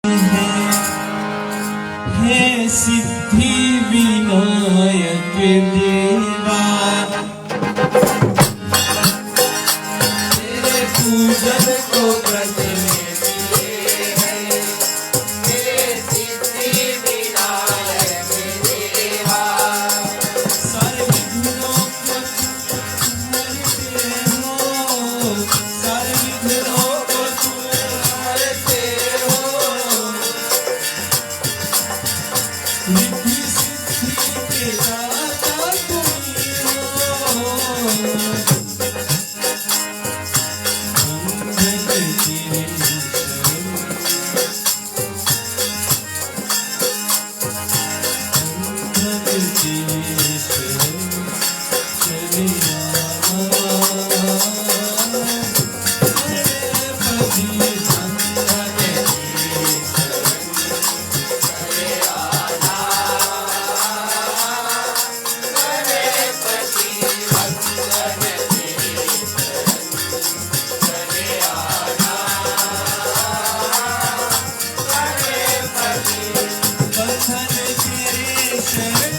हे सिद्धि विनायक देवा, तेरे पूजन को व्रत में किए हैं। हे सिद्धि विनायक देवा, सारे विघ्नों को हरते हो, सारे विघ्नों को हरते हो। रिद्धि सिद्धि के दाता तुम हो, मंगल तेरे मंगल तेरे चले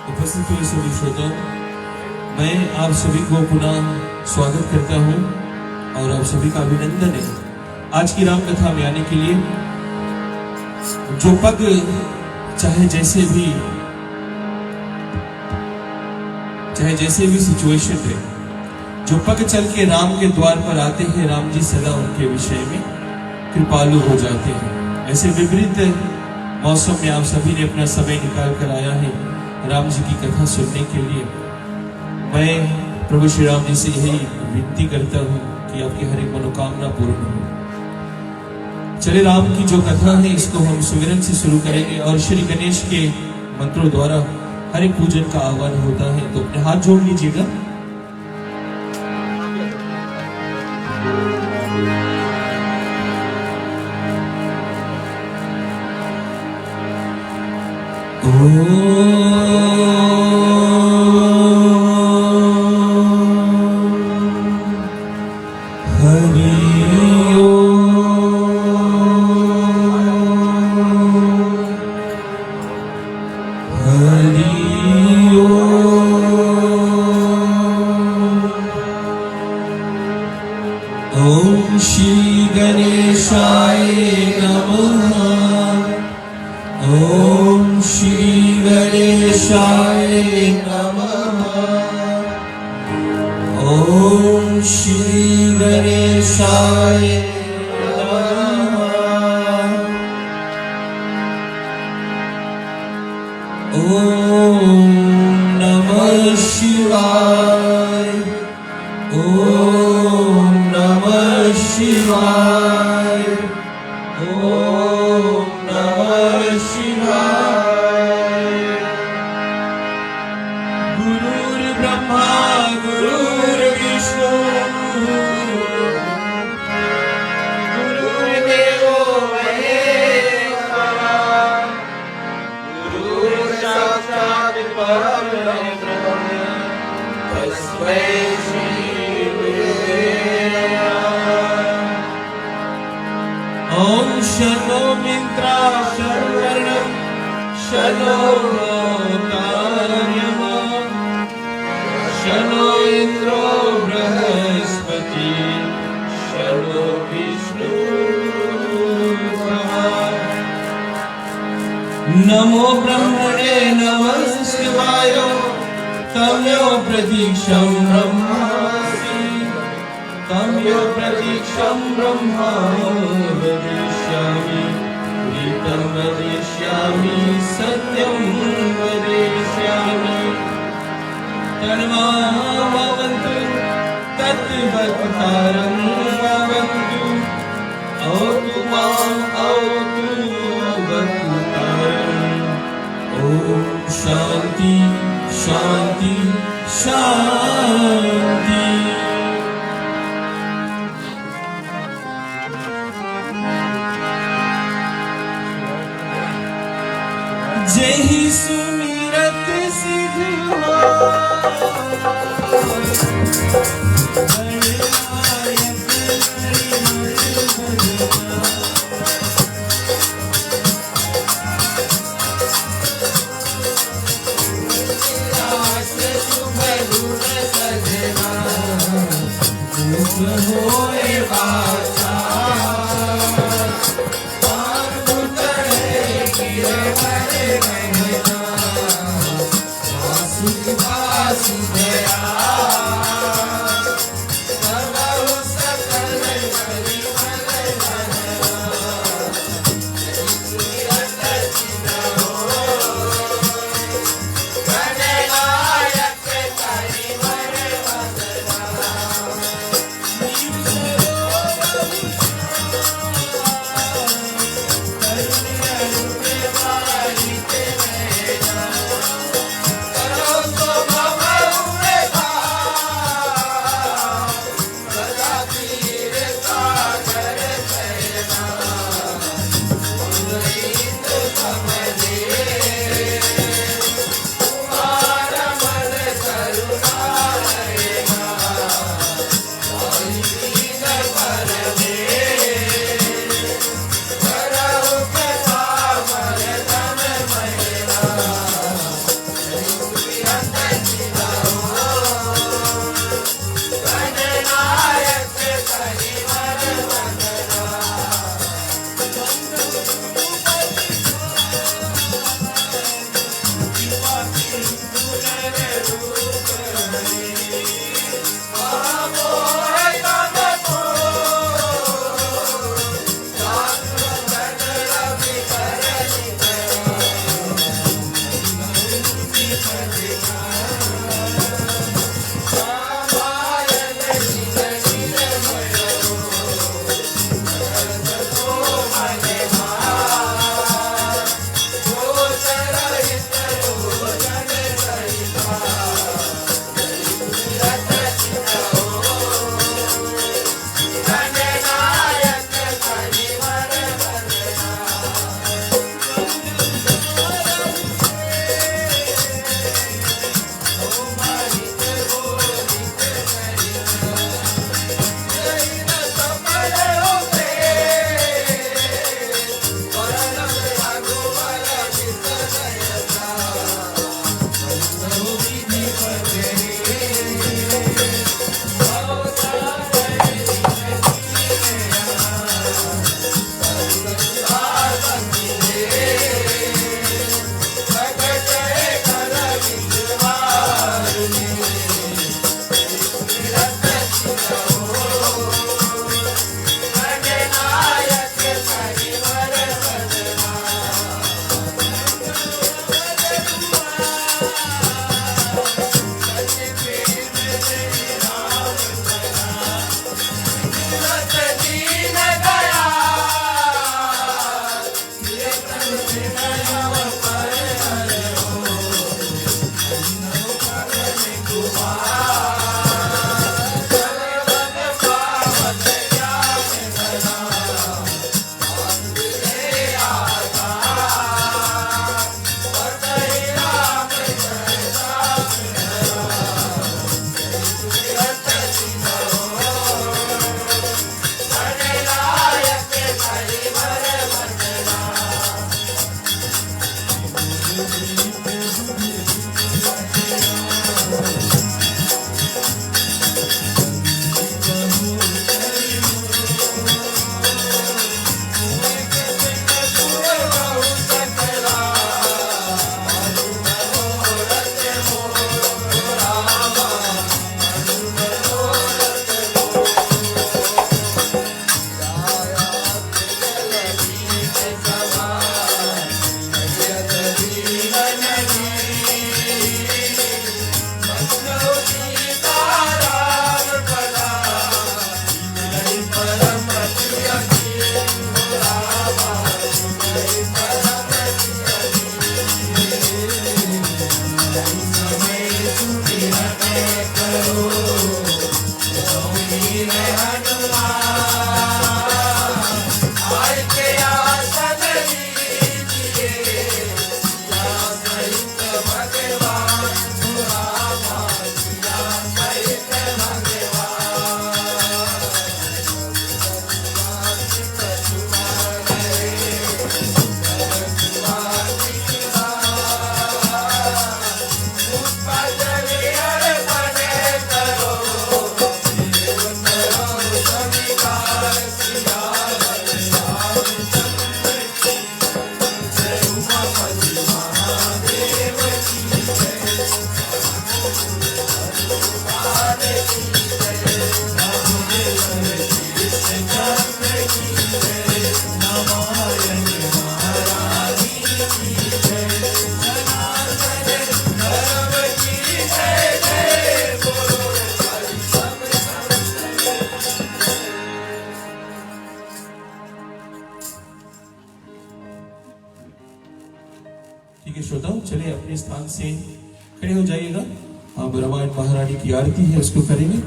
उपस्थित हुए सभी श्रोताओं, मैं आप सभी को पुनः स्वागत करता हूं और आप सभी का अभिनंदन है आज की राम कथा में आने के लिए। जो पग चाहे जैसे भी सिचुएशन है, जो पग चल के राम के द्वार पर आते हैं, राम जी सदा उनके विषय में कृपालु हो जाते हैं। ऐसे विपरीत मौसम में आप सभी ने अपना समय निकाल कर आया है राम जी की कथा सुनने के लिए। मैं प्रभु श्री राम जी से यही विनती करता हूँ कि आपकी हर एक मनोकामना पूर्ण हो। चले राम की जो कथा है इसको हम सुमिरन से शुरू करेंगे और श्री गणेश के मंत्रों द्वारा हर एक पूजन का आह्वान होता है, तो अपने हाथ जोड़ लीजिएगा। हरि ओम। गणेशाय नमः। ओम श्री गणेशाय नमः। ओम श्री गणेशाय नमः। ओम नमः शिवाय। ओम नमः शिवाय। ओम नमः शिवाय। गुरुर्ब्रह्मा गुरुर्विष्णु गुरुर्देवो महेश्वरा गुरुर्साक्षात् परब्रह्म तस्मै श्री गुरवे नमः। ओम शन्नो मित्राः शर्वणः शन्नो कार्यमा शन्नो इंद्रो बृहस्पति शन्नो विष्णुः। नमो ब्रह्मणे नमस्कृताय तमयो प्रतीक्षं ब्रह्मासि तमयो प्रतीक्षं ब्रह्मा वदिष्यामि गीतं वदिष्यामि सत्यं वदिष्यामि तन्मामवन्तु तद्वक्तारं भवन्तु औतु माम् औतु वक्तारम्। ॐ शान्ति शान्ति शान्ति। जेहि सुमिरत सिद्ध ठीक है श्रोताओं, चलिए अपने स्थान से खड़े हो जाइएगा। अब रामायण महारानी की आरती है, उसको करेंगे।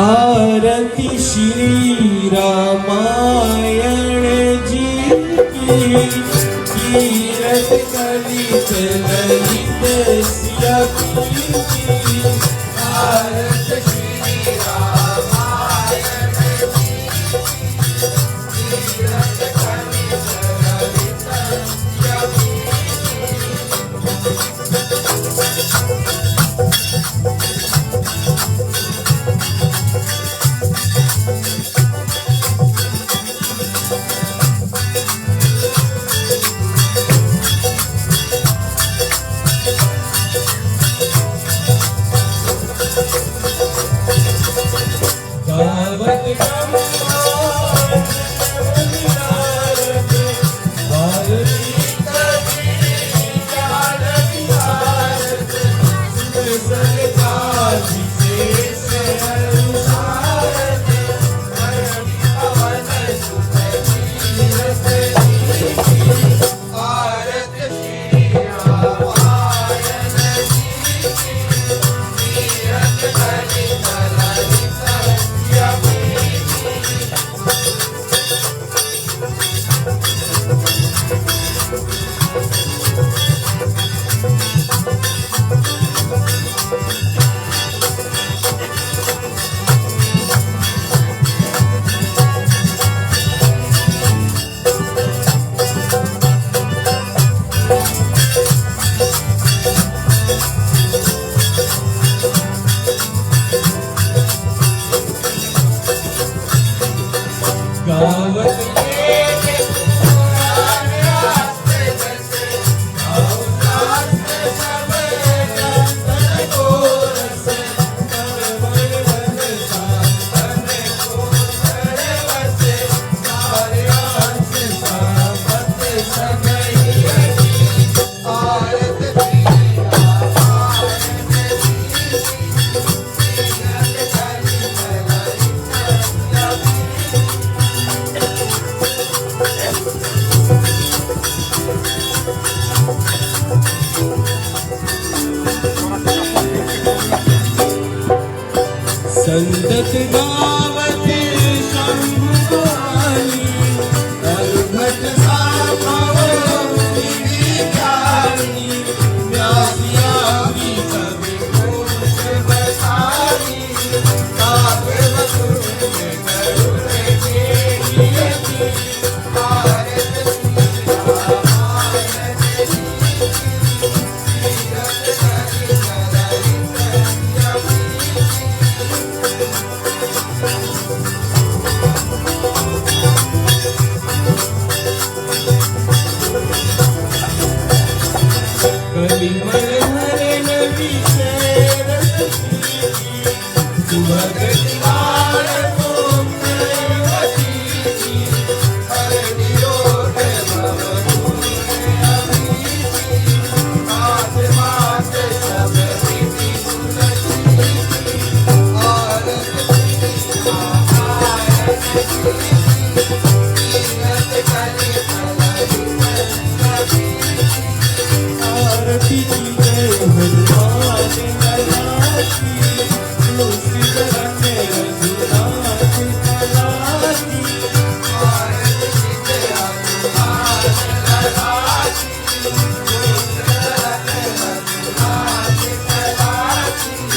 आरती श्री रामायण जी की, कीरत कलित ललित सिया की। आरती श्री रामायण जी की, कीरत कलित ललित सिया की। संतत गावते शंभु भवानी अर्भट सामाव विचारणी व्यासिया की कवि कोश बसानी काव्य वसुर में करुण के भारत कलिमल हरण विषय रस कीर्ति सुभगति वार तुम वशीति हर निरोध भव दूर अभीति मात मात सब प्रीति सुलक्षिति आरत आरती की जय हनुमान लला की तुलसी चरण रघुनाथ कला की आरती की जय हनुमान लला की तुलसी चरण रघुनाथ कला की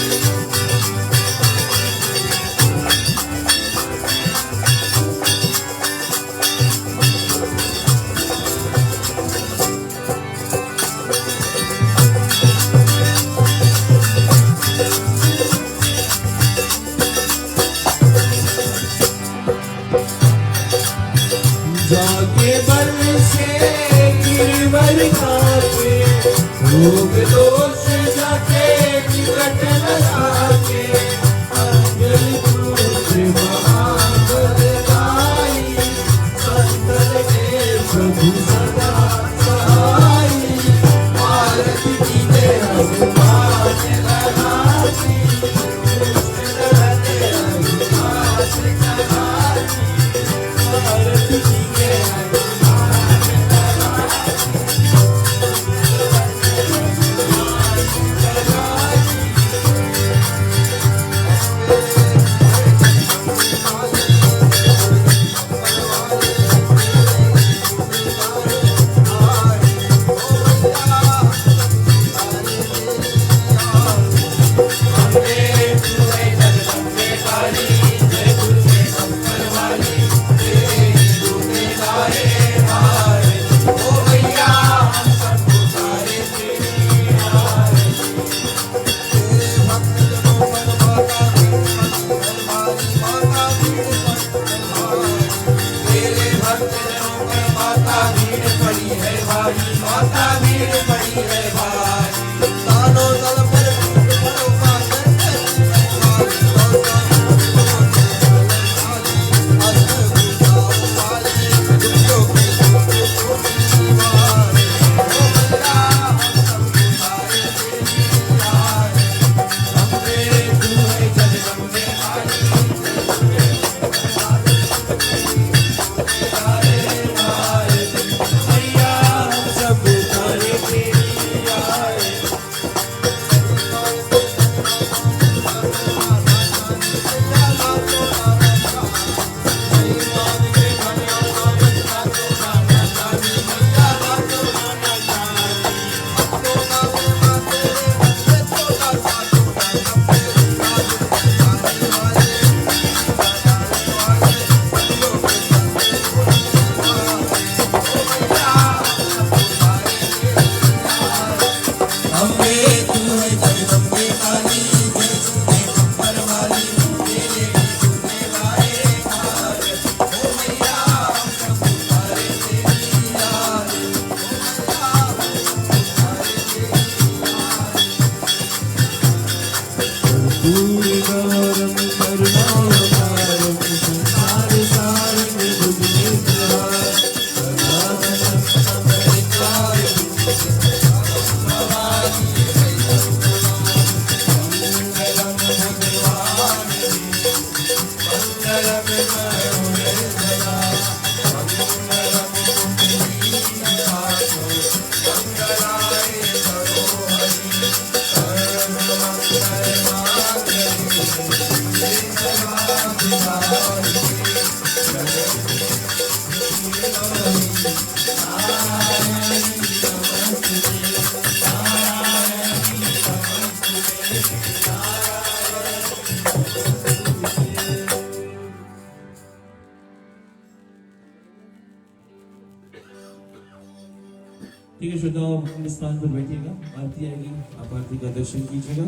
जाके बल से गिरवर खाके रोग दोष जाके निकट न आके अंजलि पुत्र महाबल गाई संतन के प्रभु सदा सहाई आरती की जय हनुमान लला की दुष्ट रहते रघुनाथ कला की आरती की जय हनुमान लला माता भीड़ पड़ी है भारी तानो तल पर परो पाकर Thank you. ठीक है श्रोताओ, आप अपने स्थान पर बैठिएगा। आरती आएगी, आप आरती का दर्शन कीजिएगा।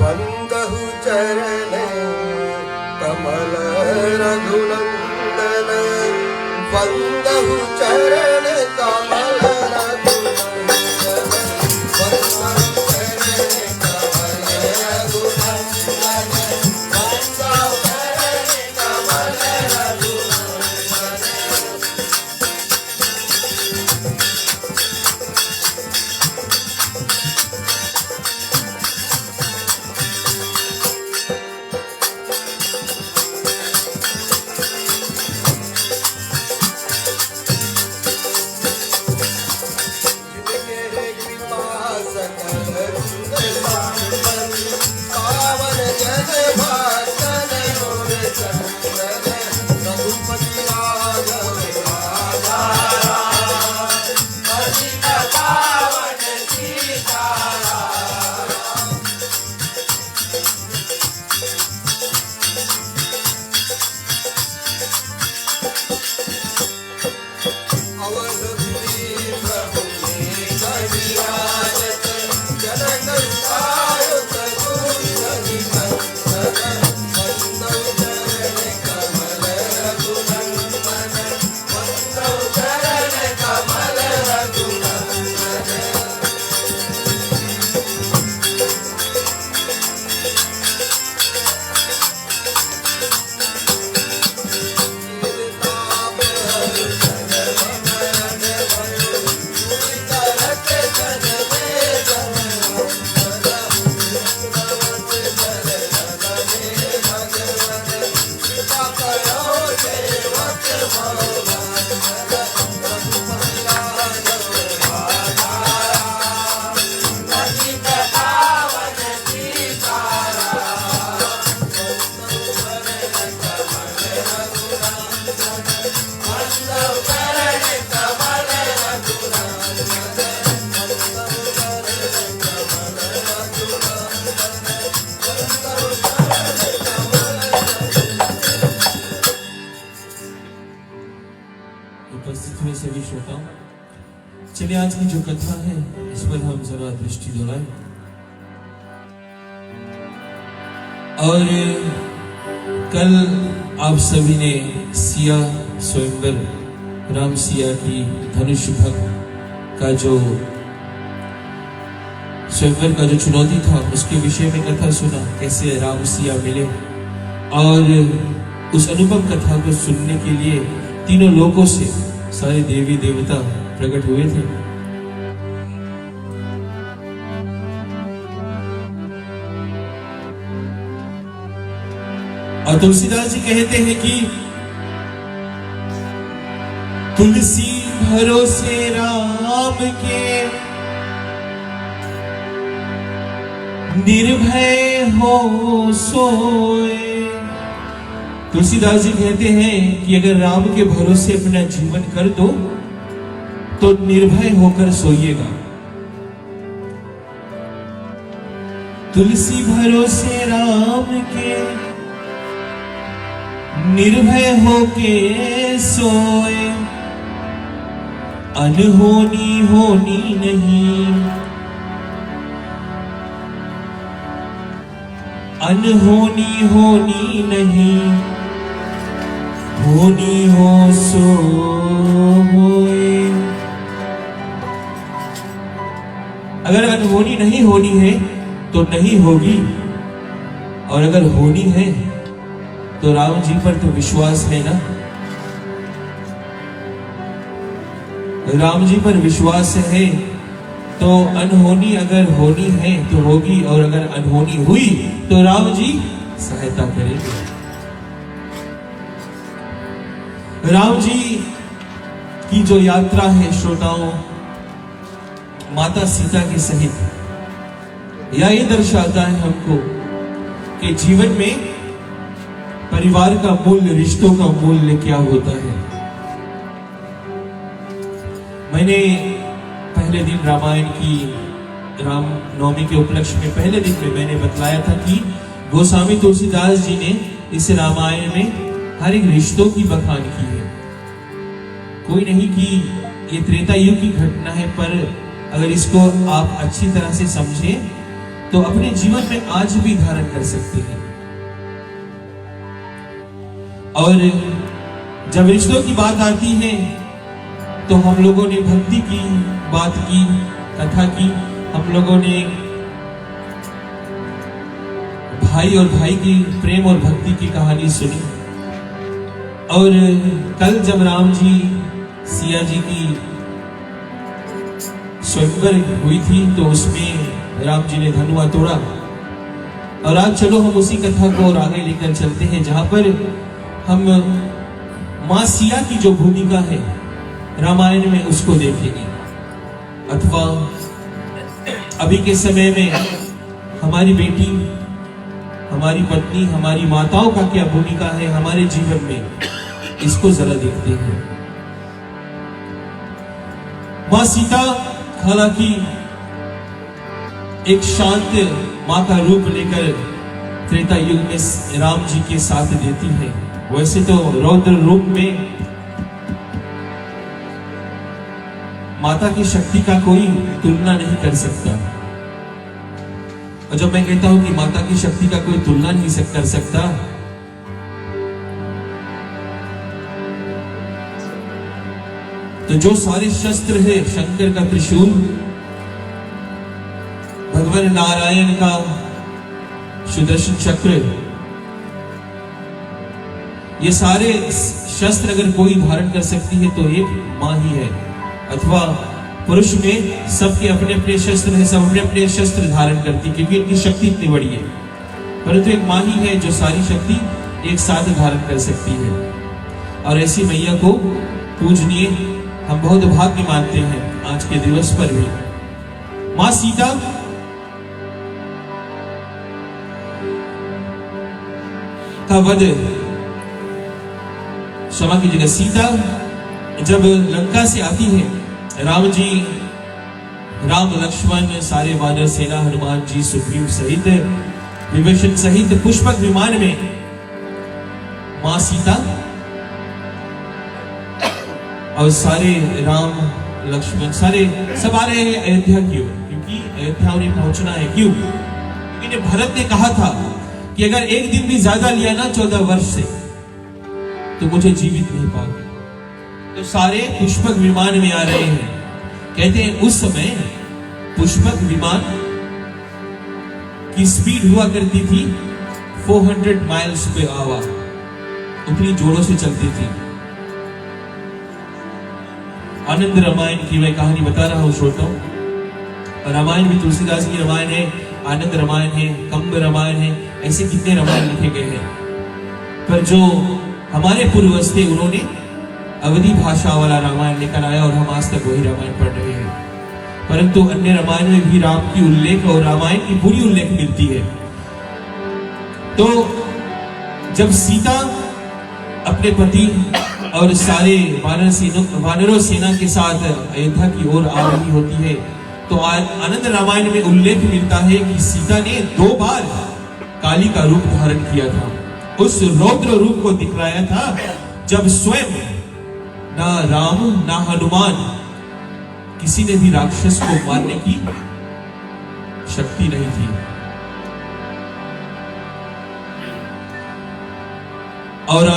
वंदहु चरण कमल रघुनंदन, वंदहु चरण कमल रघुनंदन, वंदहु चरण कमल रघुनंदन, वंदहु चरण कमल रघुनंदन। चलिए आज की जो कथा है इस पर हम जरा दृष्टि दोहराएं। और कल आप सभी ने सिया स्वयंवर राम सिया की धनुष भंग का जो स्वयंवर का जो चुनौती था उसके विषय में कथा सुना, कैसे राम सिया मिले। और उस अनुपम कथा को सुनने के लिए तीनों लोकों से सारे देवी देवता प्रकट हुए थे। और तुलसीदास जी कहते हैं कि तुलसी भरोसे राम के निर्भय हो सोए। तुलसीदास जी कहते हैं कि अगर राम के भरोसे अपना जीवन कर दो तो निर्भय होकर सोइएगा। तुलसी भरोसे राम के निर्भय होके सोए। अनहोनी होनी नहीं, अनहोनी होनी नहीं, होनी हो सो होए। अगर अनहोनी नहीं होनी है तो नहीं होगी, और अगर होनी है तो राम जी पर तो विश्वास है ना। राम जी पर विश्वास है तो अनहोनी अगर होनी है तो होगी, और अगर अनहोनी हुई तो राम जी सहायता करेंगे। राम जी की जो यात्रा है श्रोताओं माता सीता के सहित, यह ये दर्शाता है हमको कि जीवन में परिवार का मूल्य, रिश्तों का मूल्य क्या होता है। मैंने पहले दिन रामायण की राम नवमी के उपलक्ष्य में पहले दिन में मैंने बतलाया था कि गोस्वामी तुलसीदास जी ने इस रामायण में हर एक रिश्तों की बखान की है। कोई नहीं कि ये त्रेता युग की घटना है, पर अगर इसको आप अच्छी तरह से समझें तो अपने जीवन में आज भी धारण कर सकते हैं। और जब रिश्तों की बात आती है तो हम लोगों ने भक्ति की बात की, कथा की, हम लोगों ने भाई और भाई की प्रेम और भक्ति की कहानी सुनी। और कल जब राम जी सिया जी की स्वयंवर हुई थी तो उसमें राम जी ने धनुआ तोड़ा। और आज चलो हम उसी कथा को और आगे लेकर चलते हैं, जहां पर हम मां सिया की जो भूमिका है रामायण में उसको देखेंगे। अथवा अभी के समय में हमारी बेटी, हमारी पत्नी, हमारी माताओं का क्या भूमिका है हमारे जीवन में, इसको जरा देखते हैं। मां सीता हालांकि एक शांत मां का रूप लेकर त्रेता युग में राम जी के साथ देती है। वैसे तो रौद्र रूप में माता की शक्ति का कोई तुलना नहीं कर सकता। और जब मैं कहता हूं कि माता की शक्ति का कोई तुलना नहीं कर सकता, तो जो सारे शस्त्र है, शंकर का त्रिशूल, भगवान नारायण का सुदर्शन चक्र, ये सारे शस्त्र अगर कोई धारण कर सकती है तो एक मां ही है। अथवा पुरुष में सबके अपने अपने शस्त्र हैं, सब अपने अपने शस्त्र धारण करती है क्योंकि इनकी शक्ति इतनी बड़ी है, परंतु एक मां ही है जो सारी शक्ति एक साथ धारण कर सकती है। और ऐसी मैया को पूजनीय हम बहुत भाग्य मानते हैं आज के दिवस पर भी। मां सीता का वध, क्षमा कीजिएगा, सीता जब लंका से आती है, राम जी, राम लक्ष्मण, सारे वानर सेना, हनुमान जी, सुग्रीव सहित, विभीषण सहित पुष्पक विमान में मां सीता और सारे राम लक्ष्मण सारे सब आ रहे हैं अयोध्या की ओर, क्योंकि अयोध्या उन्हें पहुंचना है। क्यों? क्योंकि भरत ने कहा था कि अगर एक दिन भी ज्यादा लिया ना 14 वर्ष से, तो मुझे जीवित नहीं पाओगे। तो सारे पुष्पक विमान में आ रहे हैं। कहते हैं उस समय पुष्पक विमान की स्पीड हुआ करती थी 400 माइल्स पे आवर, उतनी जोरों से चलती थी। आनंद रामायण की मैं कहानी बता रहा हूं श्रोताओं। रामायण भी तुलसीदास की रामायण है, आनंद रामायण है, कंब रामायण है, ऐसे कितने रामायण लिखे गए हैं। पर जो हमारे पूर्वज थे उन्होंने अवधी भाषा वाला रामायण लेकर आया और हम आज तक वही रामायण पढ़ रहे हैं। परंतु अन्य रामायण में भी राम की उल्लेख और रामायण की पूरी उल्लेख मिलती है। तो जब सीता अपने पति और सारे वानरों सेना के साथ अयोध्या की ओर आ रही होती है, तो आनंद रामायण में उल्लेख मिलता है कि सीता ने 2 बार काली का रूप धारण किया था। उस रौद्र रूप को दिखलाया था जब स्वयं ना राम ना हनुमान किसी ने भी राक्षस को मारने की शक्ति नहीं थी। और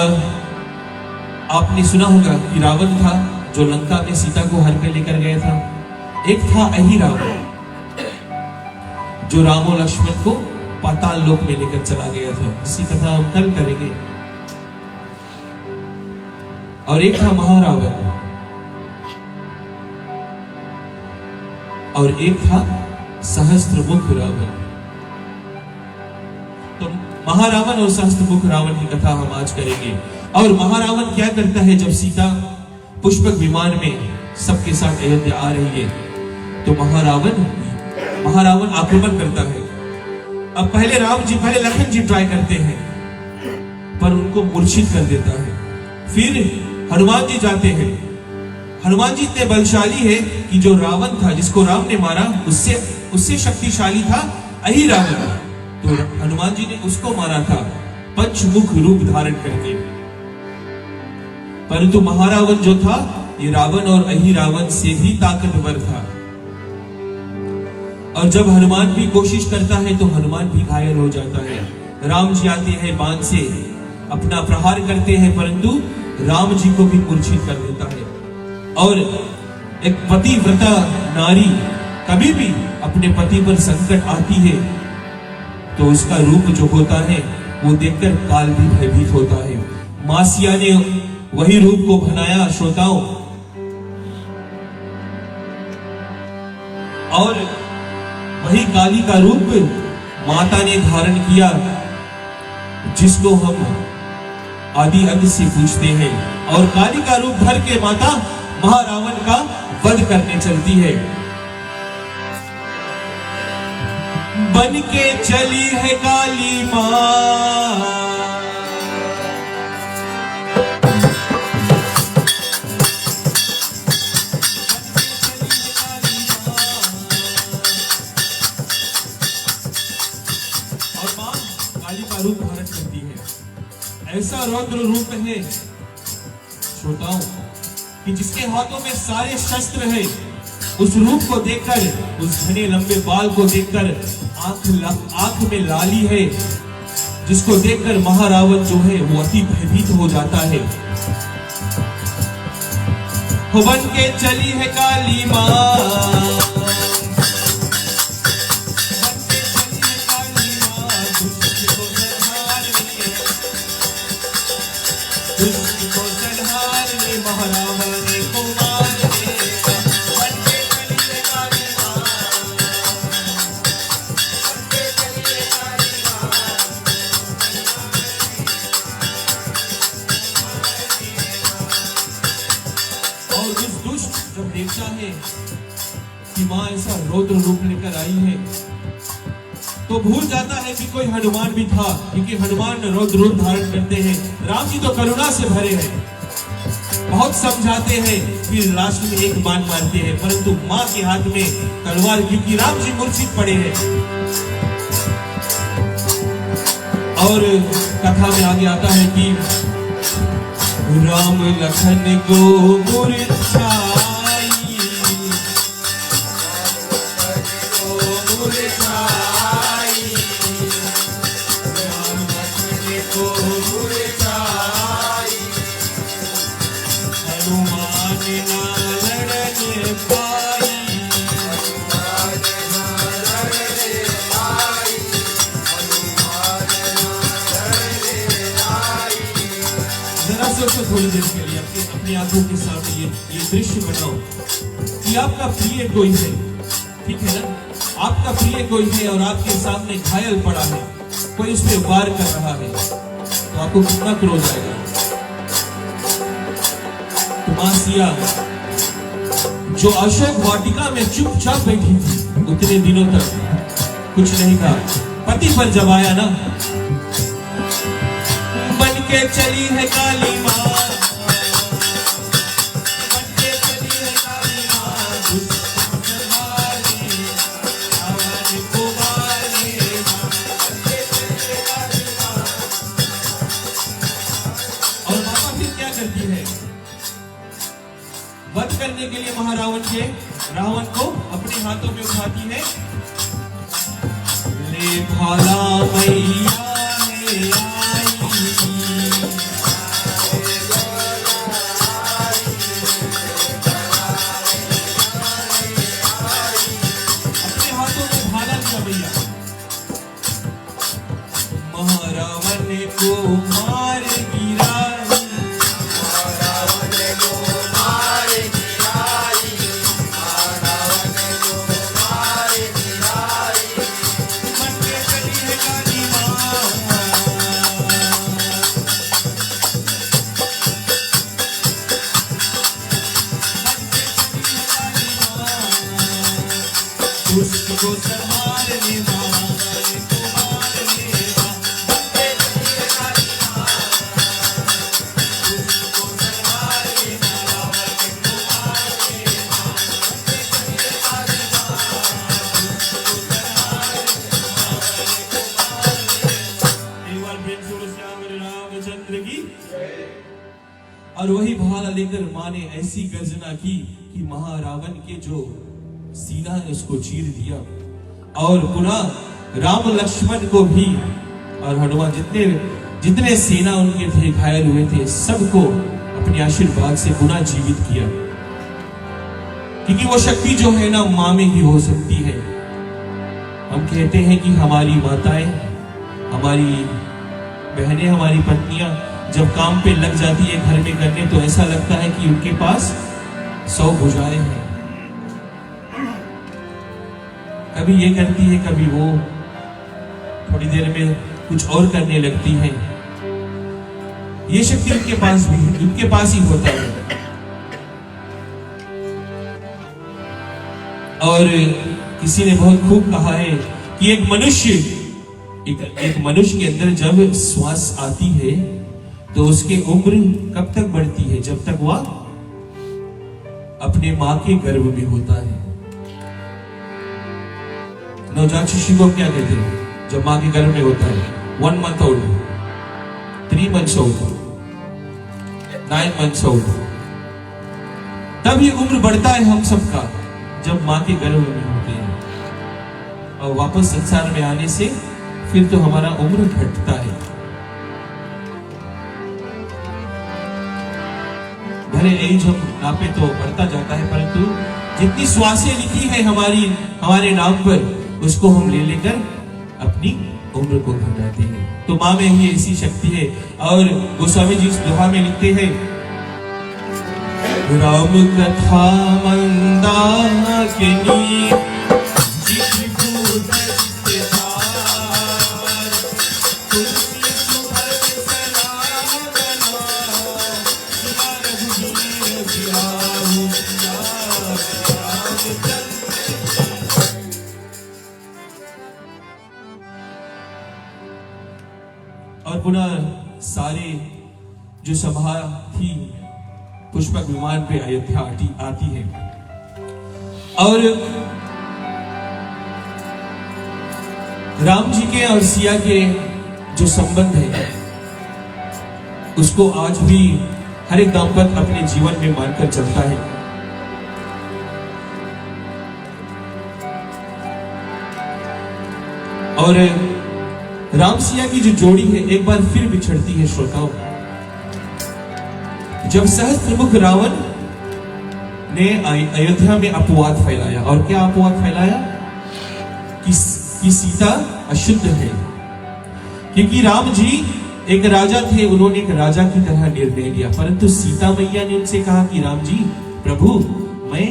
आपने सुना होगा कि रावण था जो लंका में सीता को हर के लेकर गया था। एक था अहिरावण जो राम और लक्ष्मण को पाताल लोक में लेकर चला गया था। इसी कथा हम कल करेंगे। और एक था महारावण और एक था सहस्त्रमुख रावण। तो महारावण और सहस्त्रमुख रावण की कथा हम आज करेंगे। और महारावण क्या करता है जब सीता पुष्पक विमान में सबके साथ अयोध्या आ रही है, तो महारावण आक्रमण करता है। अब पहले लखन जी ट्राई करते हैं पर उनको मूर्छित कर देता है। फिर हनुमान जी जाते हैं। हनुमान जी इतने बलशाली है कि जो रावण था जिसको राम ने मारा उससे शक्तिशाली था अहिरावण। तो हनुमान जी ने उसको मारा था पंचमुख रूप धारण करके। परंतु महारावण जो था ये रावण और अहिरावण से भी ताकतवर था। और जब हनुमान भी कोशिश करता है तो हनुमान भी घायल हो जाता है। राम जी आते हैं, बाण से अपना प्रहार करते हैं, परंतु राम जी को भी मूर्छित कर देता है। और एक पतिव्रता नारी कभी भी अपने पति पर संकट आती है तो उसका रूप जो होता है वो देखकर काल भी भयभीत होता है। मां सिया ने वही रूप को बनाया श्रोताओं। और वही काली का रूप माता ने धारण किया जिसको हम आदि अंत से पूछते हैं। और काली का रूप धर के माता महारावण का वध करने चलती है। बन के चली है काली मां, रूप धारण करती है। ऐसा रौद्र रूप है श्रोताओं कि जिसके हाथों में सारे शस्त्र है। उस रूप को देखकर, उस घने लंबे बाल को देखकर आंख में लाली है, जिसको देखकर महारावण जो है वो अति भयभीत हो जाता है। बन के चली है काली मां, देखता है कि मां ऐसा रौद्र रूप लेकर आई है तो भूल जाता है कि कोई हनुमान भी था, क्योंकि हनुमान रौद्र रूप धारण करते हैं। राम जी तो करुणा से भरे हैं, बहुत समझाते हैं, फिर लास्ट में एक बाण मारते हैं, परंतु मां के हाथ में तलवार, क्योंकि राम जी मूर्छित पड़े हैं। और कथा में आगे आता है कि राम लखन को मूर्छाई, मुरझाई, राम लक्ष्मण को मुरझाई, हनुमान ना लड़ने पाई, हनुमान ना लड़ने आई, हनुमान ना लड़ने आई। जरा सोचो थोड़ी देर के लिए, अपनी आंखों के सामने ये दृश्य बनाओ कि आपका प्रिय कोई है, ठीक है ना, आपका प्रिय कोई है और आपके सामने घायल पड़ा है, कोई उस पर वार कर रहा है, तो आपको कितना क्रोध आएगा। तो मां सिया जो अशोक वाटिका में चुपचाप बैठी थी उतने दिनों तक कुछ नहीं कहा, पति पर जब आया ना, बन के चली है काली मां, बन के चली है काली मां, दुष्ट संहारी, रावण को मारे मां, बन के चली है काली मां। और माता फिर क्या करती है, वध करने के लिए रावण को अपने हाथों में उठाती है, ले भाला मैया है आई, अपने हाथों में भाला लिया भैया, महारावण को मार गिराई, रावण को मार गिराई, रावण को मार गिराई, बन के चली है काली मां, दुष्ट को संहारने रावण को मारने मां, बन के चली है काली मां, दुष्ट को संहारने रावण को मारने मां, बन के चली है काली मां, दुष्ट को संहारने रावण को मारने मां। एक बार फिर जोर से आमिर रामचंद्र की। और वही भाला लेकर मां ने ऐसी गर्जना की कि महारावण के जो सीना है उसको चीर दिया, और पुनः राम लक्ष्मण को भी और हनुमान जितने सेना उनके थे घायल हुए थे सबको अपने आशीर्वाद से पुनः जीवित किया, क्योंकि वो शक्ति जो है ना मां में ही हो सकती है। हम कहते हैं कि हमारी माताएं, हमारी बहनें, हमारी पत्नियां जब काम पे लग जाती है घर में करने, तो ऐसा लगता है कि उनके पास 100 भुजाएं हैं, कभी ये करती है कभी वो, थोड़ी देर में कुछ और करने लगती है। ये शक्ति उनके पास भी है, उनके पास ही होता है। और किसी ने बहुत खूब कहा है कि एक मनुष्य के अंदर जब श्वास आती है तो उसकी उम्र कब तक बढ़ती है, जब तक वह अपने मां के गर्भ में होता है। नवजात शिशु को क्या कहते हैं जब मां के गर्भ में होता है? 1 month old, 3 months old, 9 months old। तब ये उम्र बढ़ता है हम सबका जब मां के गर्भ में होते हैं, और वापस संसार में आने से फिर तो हमारा उम्र घटता है। भले एज हम नापे तो बढ़ता जाता है, परंतु जितनी श्वासें लिखी है हमारे नाम पर, उसको हम ले लेकर अपनी उम्र को घटाते हैं। तो मां में ही ऐसी शक्ति है। और गोस्वामी जी इस दोहा में लिखते हैं, राम कथा मंदाकिनी और पुनः सारे जो सभा थी पुष्पक विमान पे अयोध्या आती है, और राम जी के और सिया के जो संबंध है उसको आज भी हर एक दाम्पत्य अपने जीवन में मानकर चलता है। और राम सिया की जो जोड़ी है एक बार फिर बिछड़ती है श्रोताओं। जब सहस्त्रमुख रावण ने अयोध्या में अपवाद फैलाया, और क्या अपवाद फैलाया कि सीता अशुद्ध है, क्योंकि राम जी एक राजा थे, उन्होंने एक राजा की तरह निर्णय लिया। परंतु सीता मैया ने उनसे कहा कि राम जी प्रभु, मैं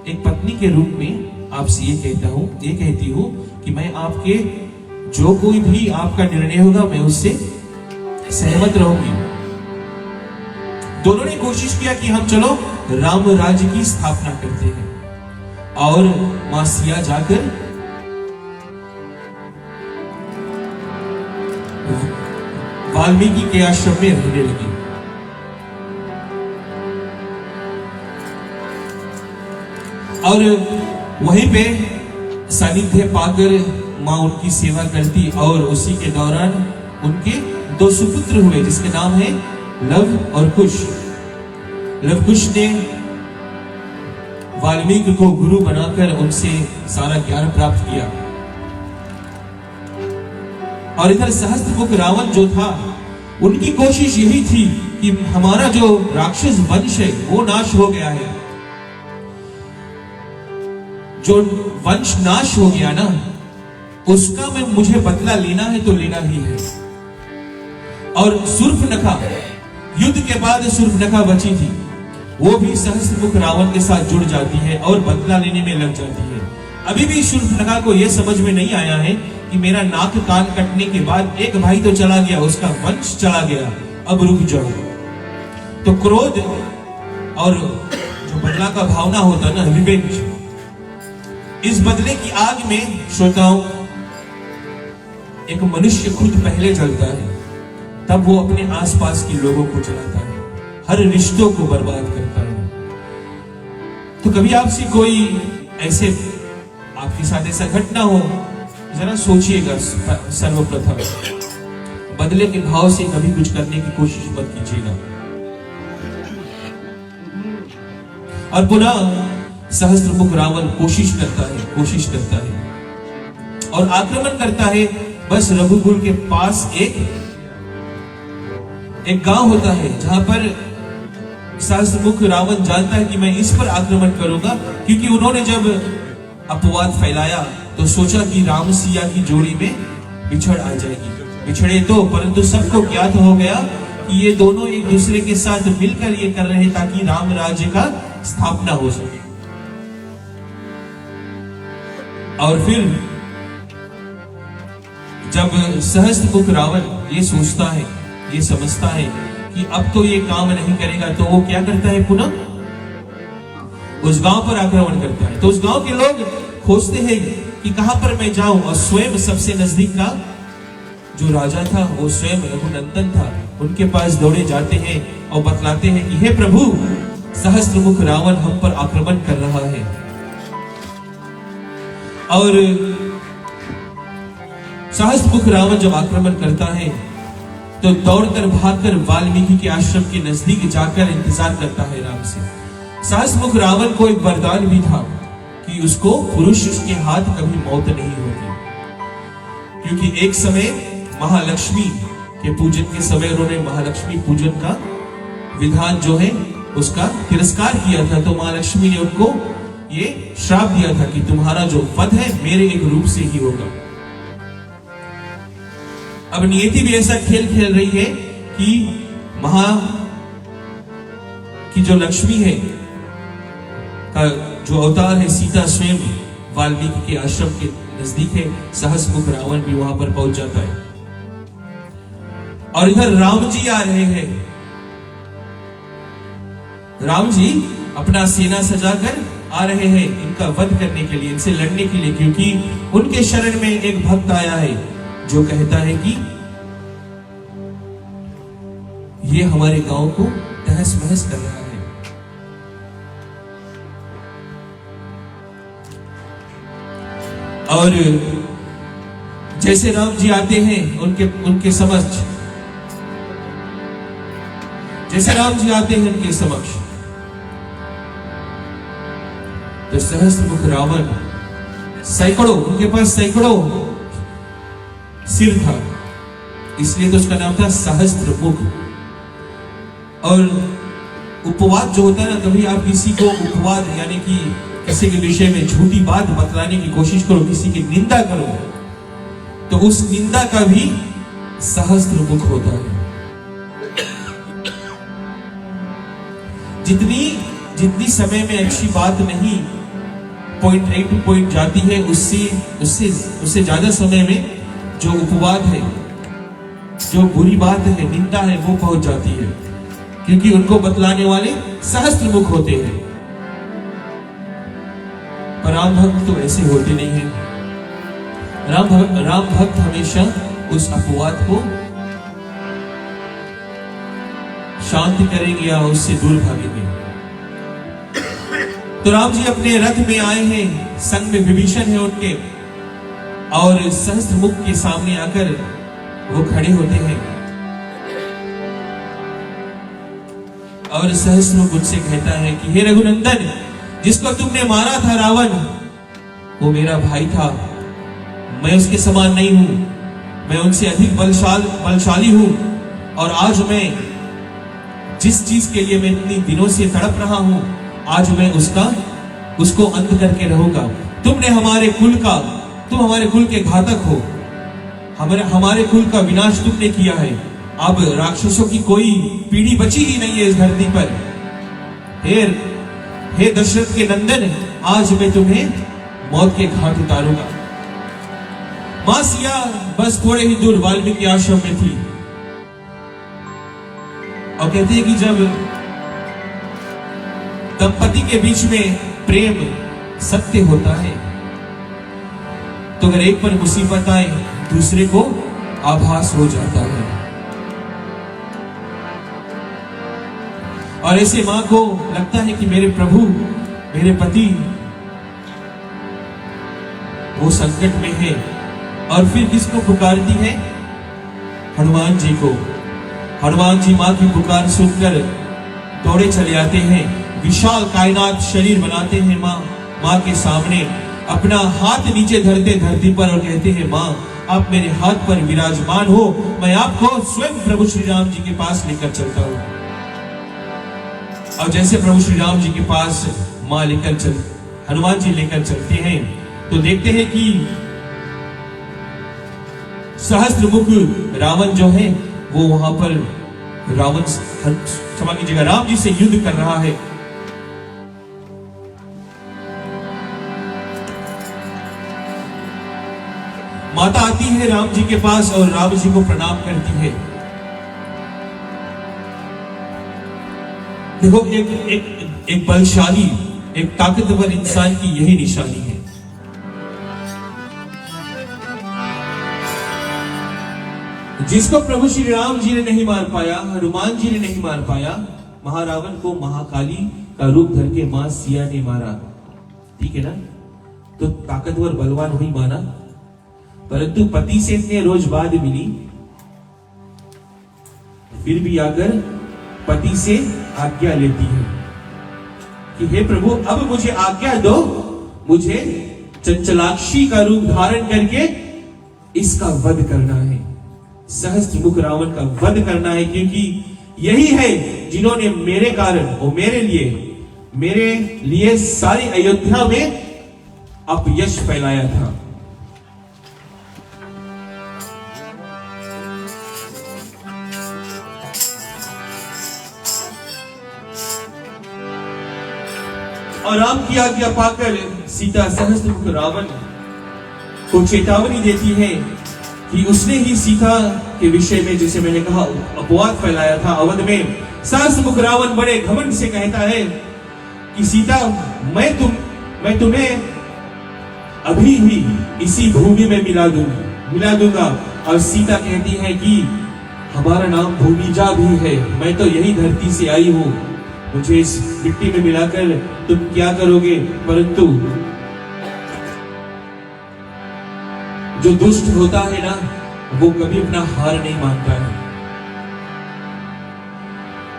एक पत्नी के रूप में आपसे ये कहती हूं कि मैं आपके जो कोई भी आपका निर्णय होगा मैं उससे सहमत रहूंगी। दोनों ने कोशिश किया कि हम चलो राम राज्य की स्थापना करते हैं, और मां सिया जाकर वाल्मीकि के आश्रम में रहने लगी। और वहीं पे सानिध्य पाकर मां उनकी सेवा करती, और उसी के दौरान उनके दो सुपुत्र हुए जिसके नाम है लव और कुश। लव कुश ने वाल्मीकि को गुरु बनाकर उनसे सारा ज्ञान प्राप्त किया। और इधर सहस्त्रमुख रावण जो था, उनकी कोशिश यही थी कि हमारा जो राक्षस वंश है वो नाश हो गया है। जो वंश नाश हो गया ना, उसका मैं मुझे बदला लेना है तो लेना ही है। और शूर्पणखा, युद्ध के बाद शूर्पणखा बची थी, वो भी सहस्त्रमुख रावण के साथ जुड़ जाती है और बदला लेने में लग जाती है। अभी भी शूर्पणखा को यह समझ में नहीं आया है कि मेरा नाक कान कटने के बाद एक भाई तो चला गया, उसका वंश चला गया, अब रुक जाओ। तो क्रोध और जो बदला का भावना होता ना, रिवेंज, इस बदले की आग में श्रोताओं एक मनुष्य खुद पहले जलता है, तब वो अपने आसपास के लोगों को जलाता है, हर रिश्तों को बर्बाद करता है। तो कभी आपसे कोई ऐसे आपके साथ ऐसा घटना हो, जरा सोचिएगा, सर्वप्रथम बदले के भाव से कभी कुछ करने की कोशिश मत कीजिएगा। और पुनः सहस्त्रमुख रावण कोशिश करता है और आक्रमण करता है। बस रघुकुल के पास एक गांव होता है जहां पर सहस्त्रमुख रावण जानता है कि मैं इस पर आक्रमण करूंगा, क्योंकि उन्होंने जब अपवाद फैलाया तो सोचा कि राम सिया की जोड़ी में बिछड़ आ जाएगी। बिछड़े तो, परंतु सबको ज्ञात हो गया कि ये दोनों एक दूसरे के साथ मिलकर ये कर रहे हैं ताकि राम राज्य का स्थापना हो सके। और फिर जब सहस्त्रमुख रावण ये सोचता है, ये समझता है कि अब तो ये काम नहीं करेगा, तो वो क्या करता है, पुनः उस गांव पर आक्रमण करता है। तो उस गांव के लोग खोजते हैं कि कहां पर मैं जाऊं, और स्वयं सबसे नजदीक का जो राजा था वो स्वयं रघुनंदन था, उनके पास दौड़े जाते हैं और बतलाते हैं कि हे प्रभु, सहस्त्रमुख रावण हम पर आक्रमण कर रहा है। और सहस्त्रमुख रावण जब आक्रमण करता है तो दौड़कर भागकर वाल्मीकि के आश्रम के नजदीक जाकर इंतजार करता है राम से। सहस्त्रमुख रावण को एक वरदान भी था कि उसको पुरुष उसके हाथ कभी मौत नहीं होगी, क्योंकि एक समय महालक्ष्मी के पूजन के समय उन्होंने महालक्ष्मी पूजन का विधान जो है उसका तिरस्कार किया था। तो महालक्ष्मी ने उनको ये श्राप दिया था कि तुम्हारा जो वध है मेरे एक रूप से ही होगा। अब नियति भी ऐसा खेल खेल रही है कि की जो लक्ष्मी है का जो अवतार है, सीता स्वयं वाल्मीकि के आश्रम के नजदीक है। सहस्त्रमुख रावण भी वहां पर पहुंच जाता है और इधर राम जी आ रहे हैं। राम जी अपना सेना सजाकर आ रहे हैं इनका वध करने के लिए, इनसे लड़ने के लिए, क्योंकि उनके शरण में एक भक्त आया है जो कहता है कि ये हमारे गांव को तहस महस कर रहा है। और जैसे राम जी आते हैं उनके समक्ष, जैसे राम जी आते हैं उनके समक्ष, तो सहस्त्रमुख रावण उनके पास सैकड़ों सिर था, इसलिए तो उसका नाम था सहस्त्र मुख। और उपवाद जो होता है ना, कभी आप किसी को उपवाद यानी कि किसी के विषय में झूठी बात बतलाने की कोशिश करो, किसी की निंदा करो, तो उस निंदा का भी सहस्त्र मुख होता है। जितनी समय में अच्छी बात नहीं पॉइंट ए टू पॉइंट जाती है, उससे ज्यादा समय में जो उपवाद है, जो बुरी बात है, निंदा है, वो पहुंच जाती है, क्योंकि उनको बतलाने वाले सहस्त्र मुख होते हैं। पर राम भक्त तो ऐसे होते नहीं हैं। राम भक्त हमेशा उस अपवाद को शांत करेंगे या उससे दूर भागेंगे। तो राम जी अपने रथ में आए हैं, संग में विभीषण है उनके, और सहस्त्र मुख के सामने आकर वो खड़े होते हैं और सहस्त्र मुख उनसे कहता है कि हे रघुनंदन, जिसको तुमने मारा था रावण, वो मेरा भाई था, मैं उसके समान नहीं हूं, मैं उनसे अधिक बलशाली हूं, और आज मैं जिस चीज के लिए मैं इतनी दिनों से तड़प रहा हूं, आज मैं उसको अंत करके रहूंगा। तुम हमारे कुल के घातक हो, हमारे कुल का विनाश तुमने किया है। अब राक्षसों की कोई पीढ़ी बची ही नहीं है इस धरती पर। हे दशरथ के नंदन, आज मैं तुम्हें मौत के घाट उतारूंगा। मां सिया बस थोड़े ही दूर वाल्मीकि आश्रम में थी, और कहते हैं कि जब दंपति के बीच में प्रेम सत्य होता है, तो अगर एक पर मुसीबत आए, दूसरे को आभास हो जाता है। और ऐसे मां को लगता है कि मेरे प्रभु, मेरे पति वो संकट में है, और फिर किसको पुकारती है? हनुमान जी को। हनुमान जी मां की पुकार सुनकर दौड़े चले आते हैं, विशाल कायनात शरीर बनाते हैं मां के सामने, अपना हाथ नीचे धरते धरती पर और कहते हैं, मां आप मेरे हाथ पर विराजमान हो, मैं आपको स्वयं प्रभु श्री राम जी के पास लेकर चलता हूं। और जैसे प्रभु श्री राम जी के पास हनुमान जी लेकर चलते हैं, तो देखते हैं कि सहस्त्र मुख रावण जो है वो वहां पर क्षमा कीजिएगा, राम जी से युद्ध कर रहा है। माता आती है राम जी के पास और राम जी को प्रणाम करती है। देखो, एक बलशाली, एक ताकतवर इंसान की यही निशानी है। जिसको प्रभु श्री राम जी ने नहीं मार पाया, हनुमान जी ने नहीं मार पाया, महारावण को महाकाली का रूप धर के मां सिया ने मारा। ठीक है ना? तो ताकतवर बलवान हुई माना, परंतु पति से इतने रोज बाद मिली, फिर भी आकर पति से आज्ञा लेती है कि हे प्रभु, अब मुझे आज्ञा दो, मुझे चंचलाक्षी का रूप धारण करके इसका वध करना है, सहस्त्र मुख रावण का वध करना है, क्योंकि यही है जिन्होंने मेरे कारण और मेरे लिए सारी अयोध्या में अपयश फैलाया था। और राम की आज्ञा पाकर सीता सहस्त्र मुख रावण को चेतावनी देती है कि उसने ही सीता के विषय में, जैसे मैंने कहा, अपवाद फैलाया था अवध में। सहस्त्र मुख रावण बड़े घमंड से कहता है कि सीता, मैं तुम्हें अभी ही इसी भूमि में मिला दूंगा। और सीता कहती है कि हमारा नाम भूमिजा भी है, मैं तो यही धरती से आई हूं, मुझे इस मिट्टी में मिलाकर तुम क्या करोगे? परंतु जो दुष्ट होता है ना, वो कभी अपना हार नहीं मानता है।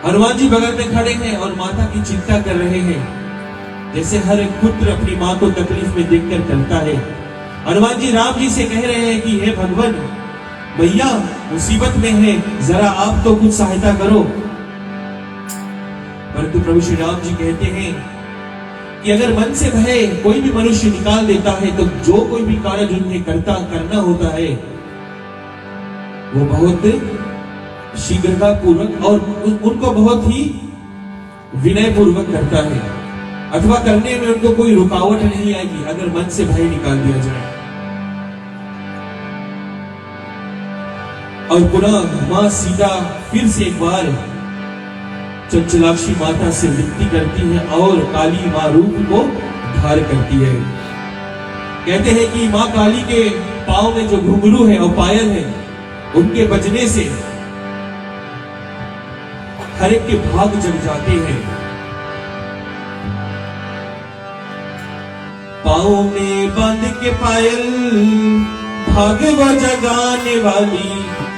हनुमान जी बगल में खड़े हैं और माता की चिंता कर रहे हैं, जैसे हर एक पुत्र अपनी मां को तकलीफ में देखकर करता है। हनुमान जी राम जी से कह रहे हैं कि हे भगवान, मैया मुसीबत में है, जरा आप तो कुछ सहायता करो। परंतु प्रभु श्री राम जी कहते हैं कि अगर मन से भय कोई भी मनुष्य निकाल देता है तो जो कोई भी कार्य उन्हें करना होता है वो बहुत शीघ्रता पूर्वक और उनको बहुत ही विनय पूर्वक करता है, अथवा करने में उनको कोई रुकावट नहीं आएगी अगर मन से भय निकाल दिया जाए। और पुनः मां सीता फिर से एक बार चंचलाक्षी माता से विनती करती है और काली मां रूप को धार करती है। कहते हैं कि मां काली के पांव में जो घुंघरू है और पायल है उनके बजने से हर एक के भाग जग जाते हैं। पांव में बांध के पायल भाग वो जगाने वाली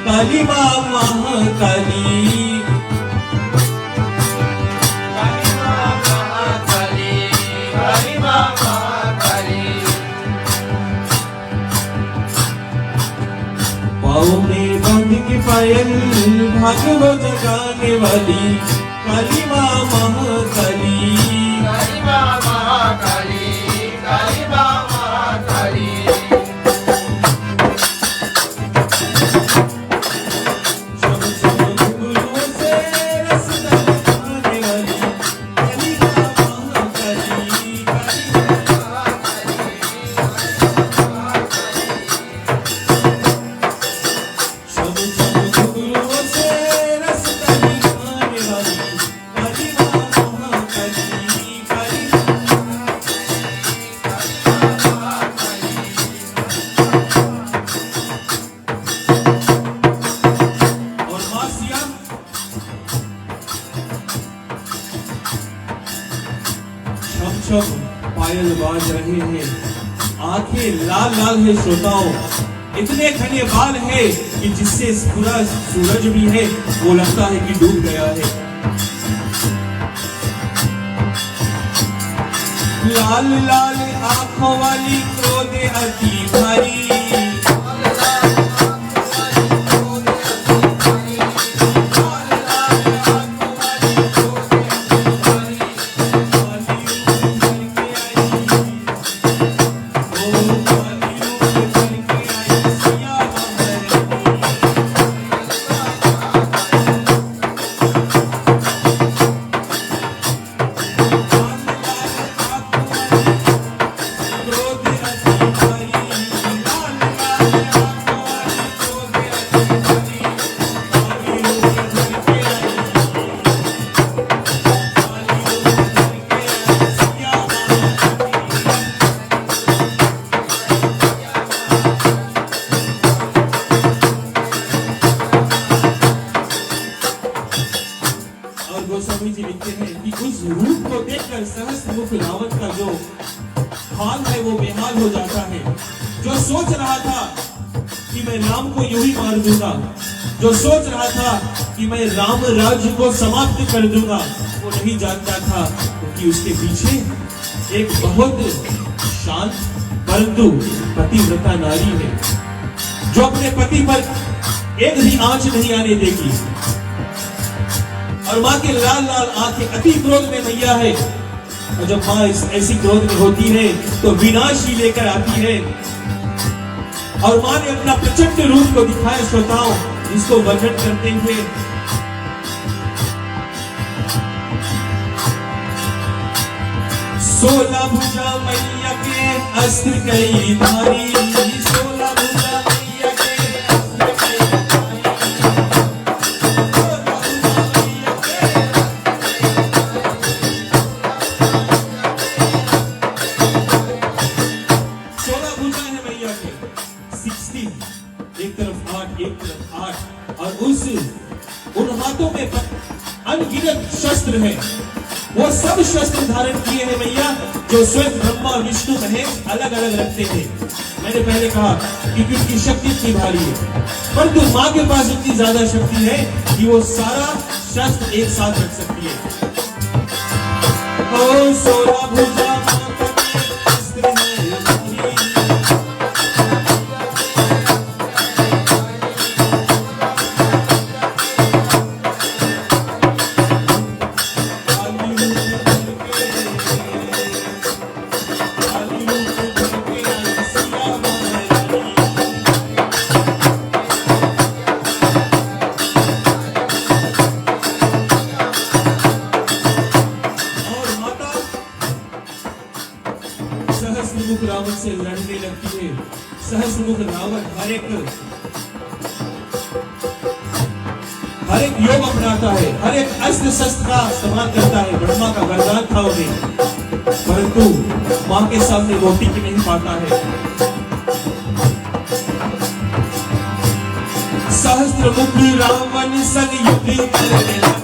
काली मां महाकाली। पाँव में बांध के पायल भाग वो जगाने वाली काली मां महाकाली। काली मां महाकाली, काली मां महाकाली। पायल बाज रहे हैं, आंखें लाल लाल है श्रोताओं, इतने घने बाल है कि जिससे पूरा सूरज भी है वो लगता है कि डूब गया है। लाल लाल आंखों वाली क्रोध अति भारी, गोस्वामी जी लिखते हैं कि उस रूप को देखकर सहस्त्र मुख रावण का जो हाल है वो बेहाल हो जाता है। जो सोच रहा था कि मैं राम को यूं ही मार दूंगा, जो सोच रहा था कि मैं राम राज्य को समाप्त कर दूंगा, वो नहीं जानता था क्योंकि उसके पीछे एक बहुत शांत परंतु पतिव्रता नारी है जो अपने पति पर एक भी आंच नहीं आने देगी। और माँ के लाल लाल आंखें अति क्रोध में मैया है, और जब माँ ऐसी क्रोध में होती है तो विनाश ही लेकर आती है। और माँ ने अपना प्रचंड रूप को दिखाया श्रोताओं, जिसको वर्णन करते हुए सोलह भुजा मैया के अस्त्र कई धारी, सोलह भुजा मैया के अस्त्र कई उन हाथों में अनगिनत शस्त्र हैं। वो सब शस्त्र धारण किए हैं मैया जो स्वयं ब्रह्मा विष्णु महेश अलग अलग रखते थे। मैंने पहले कहा कि उनकी शक्ति इतनी भारी है, परंतु माँ के पास इतनी ज्यादा शक्ति है कि वो सारा शस्त्र एक साथ रख सकती है। ओ सोलह भुजा मुख रावण हर एक योग अपनाता है, हर एक अस्त्र शस्त्र का इस्तेमाल करता है। ब्रह्मा का वरदान था उन्हें, परंतु मां के सामने वो टिक नहीं पाता है। सहस्त्र मुख रावण संग युद्ध करने लगी।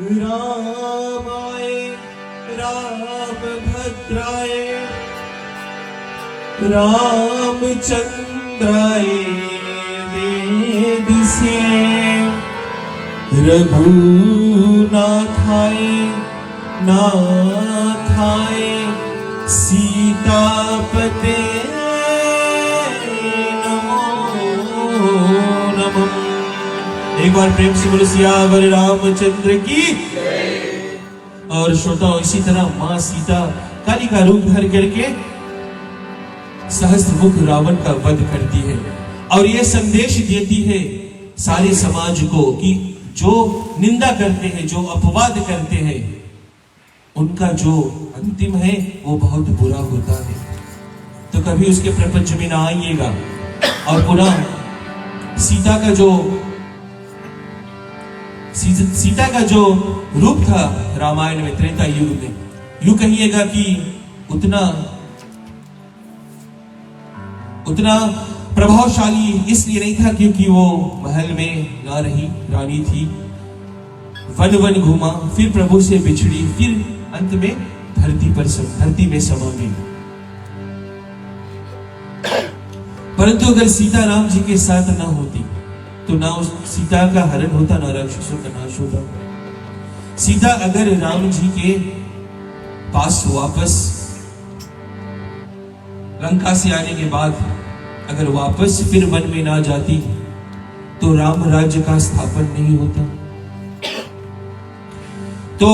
रामाय रामभद्राय रामचंद्राय वेदसे रघुनाथाय नाथाय सीतापते नमो नमः। एक बार प्रेम से बोलो सियावर रामचंद्र की। और श्रोताओं, इसी तरह मां सीता काली का रूप धर करके सहस्त्र मुख रावण का वध करती है और यह संदेश देती है सारे समाज को कि जो निंदा करते हैं, जो अपवाद करते हैं, उनका जो अंतिम है वो बहुत बुरा होता है। तो कभी उसके प्रपंच में ना आइएगा। और पुनः सीता का जो रूप था रामायण में, त्रेता युग में, यूं कहिएगा कि उतना प्रभावशाली इसलिए नहीं था क्योंकि वो महल में ना रही, रानी थी, वन वन घूमा, फिर प्रभु से बिछड़ी, फिर अंत में धरती में समा गई। परंतु अगर सीता राम जी के साथ ना होती तो ना उस सीता का हरण होता, ना राक्षसों का नाश होता। सीता अगर राम जी के पास वापस लंका से आने के बाद अगर वापस फिर वन में ना जाती तो राम राज्य का स्थापन नहीं होता। तो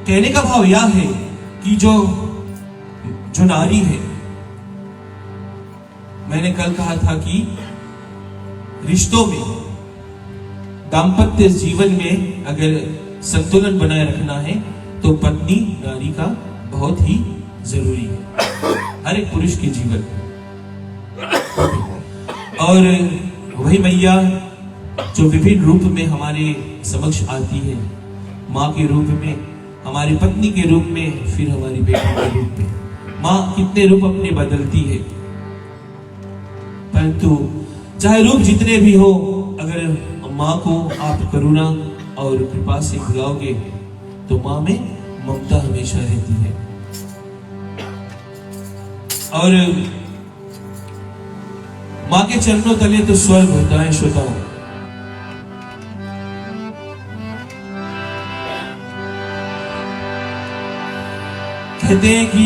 कहने का भाव यह है कि जो नारी है, मैंने कल कहा था कि रिश्तों में, दाम्पत्य जीवन में अगर संतुलन बनाए रखना है तो पत्नी नारी का बहुत ही जरूरी है हर एक पुरुष के जीवन में। और वही मैया जो विभिन्न रूप में हमारे समक्ष आती है, माँ के रूप में, हमारी पत्नी के रूप में, फिर हमारी बेटी के रूप में। माँ कितने रूप अपने बदलती है, परंतु चाहे रूप जितने भी हो, अगर माँ को आप करुणा और कृपा से बुलाओगे तो माँ में ममता हमेशा रहती है। और माँ के चरणों तले तो स्वर्ग होता है। श्रोताओं, कहते हैं कि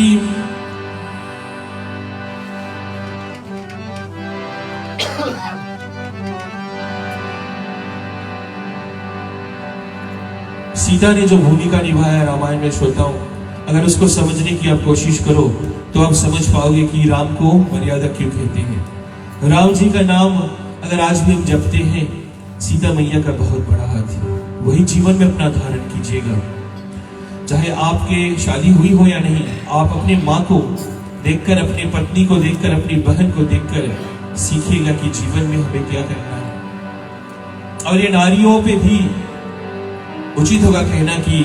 सीता ने जो भूमिका निभाया रामायण में, श्रोताओं, अगर उसको समझने की आप कोशिश करो तो आप समझ पाओगे कि राम को मर्यादा क्यों कहते हैं। राम जी का नाम अगर आज भी हम जपते हैं, सीता मैया का बहुत बड़ा हाथ है, वही जीवन में अपना धारण कीजिएगा। चाहे आपके शादी हुई हो या नहीं, आप अपने माँ को देखकर, अपनी पत्नी को देखकर, अपनी बहन को देखकर सीखिएगा कि जीवन में हमें क्या करना है। और ये नारियों पे भी उचित होगा कहना कि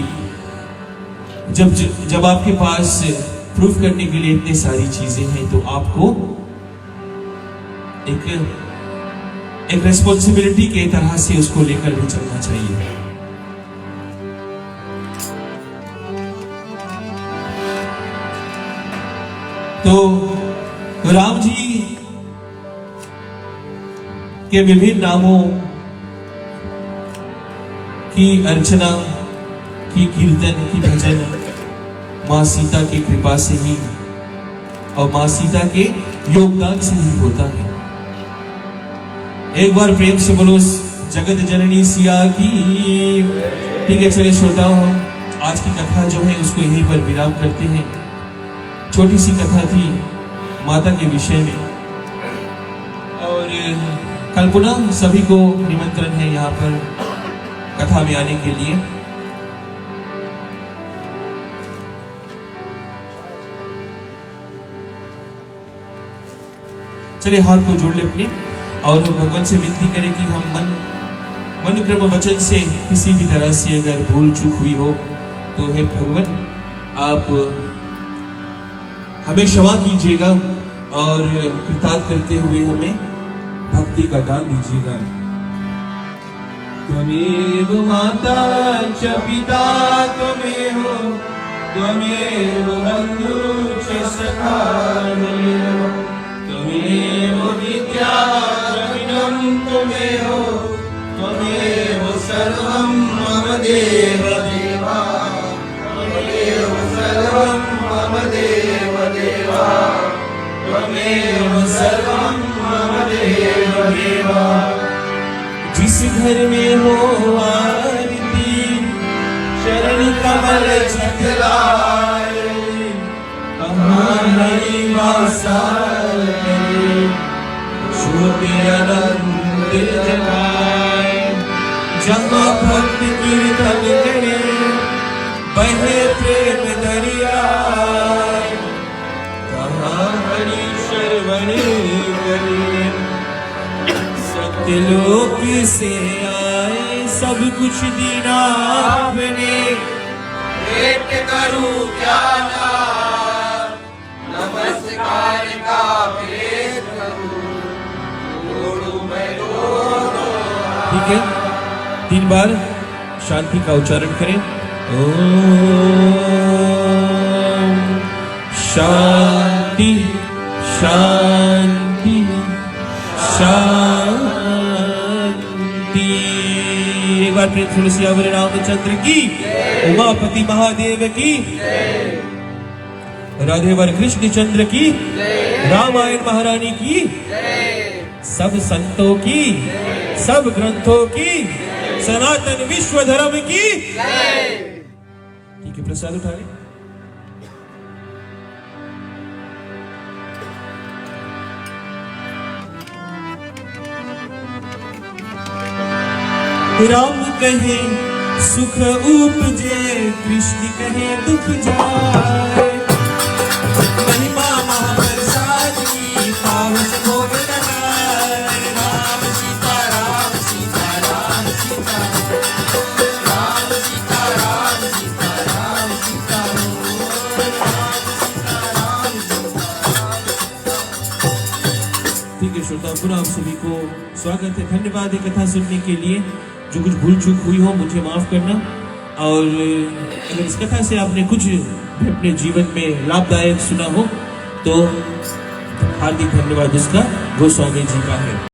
जब आपके पास प्रूफ करने के लिए इतनी सारी चीजें हैं तो आपको एक रेस्पॉन्सिबिलिटी के तरह से उसको लेकर भी चलना चाहिए। तो राम जी के विभिन्न नामों की अर्चना की, कीर्तन की, भजन मां सीता की कृपा से ही और मां सीता के योगदान से ही होता है। एक बार प्रेम से बोलो जगत जननी सिया की। ठीक है, चलिए श्रोताओं, आज की कथा जो है उसको यहीं पर विराम करते हैं। छोटी सी कथा थी माता के विषय में, और कल पुनः सभी को निमंत्रण है यहाँ पर कथा में आने के लिए। चलिए हाथ को जोड़ ले अपने और भगवान से विनती करें कि हम मन क्रम वचन से किसी भी तरह से अगर भूल चूक हुई हो तो हे भगवान आप हमें क्षमा कीजिएगा और कृतार्थ करते हुए हमें भक्ति का दान दीजिएगा। त्वमेव माता च पिता त्वमेव, त्वमेव बन्धु च सखा त्वमेव विद्या द्रविणं त्वमेव, त्वमेव सर्वं मम देव देवा, त्वमेव सर्वं मम देव देवा, त्वमेव सर्वं मम देव देवा। जिस घर में हो आरती शरण कमल चितलाए, कहानी मासाए छोटे आनंद जगाए। जहाँ भक्त कीर्तन करे बहे प्रेम दरिया, कहाँ हरि श्रवण करे सत्यलोक से आए। सब कुछ दीना आपने, भेंट करूं क्या नाम, नमस्कार का भेंट करूं, जोड़ूं मैं दोनों। ठीक है, 3 बार शांति का उच्चारण करें। ओम शांति शांति शांति। एक बार प्रेम तुलसी अवर रामचंद्र की, उमापति महादेव की, राधेवर कृष्ण चंद्र की, रामायण महारानी की, सब संतों की, सब ग्रंथों की, सनातन विश्व धर्म की। ठीक है, प्रसाद उठा ले। राम कहे सुख उपजे, कृष्ण कहे दुख जाए। महिमा महाप्रसाद की पावस भोग लगाए। राम सीता राम सीता राम सीता, राम सीता राम सीता राम सीता, राम सीता राम। ठीक है श्रोता, पुनः आप सभी को स्वागत है, धन्यवाद है कथा सुनने के लिए। जो कुछ भूल चूक हुई हो मुझे माफ करना, और अगर इस कथा से आपने कुछ भी अपने जीवन में लाभदायक सुना हो तो हार्दिक धन्यवाद उसका गोस्वामी जी का है।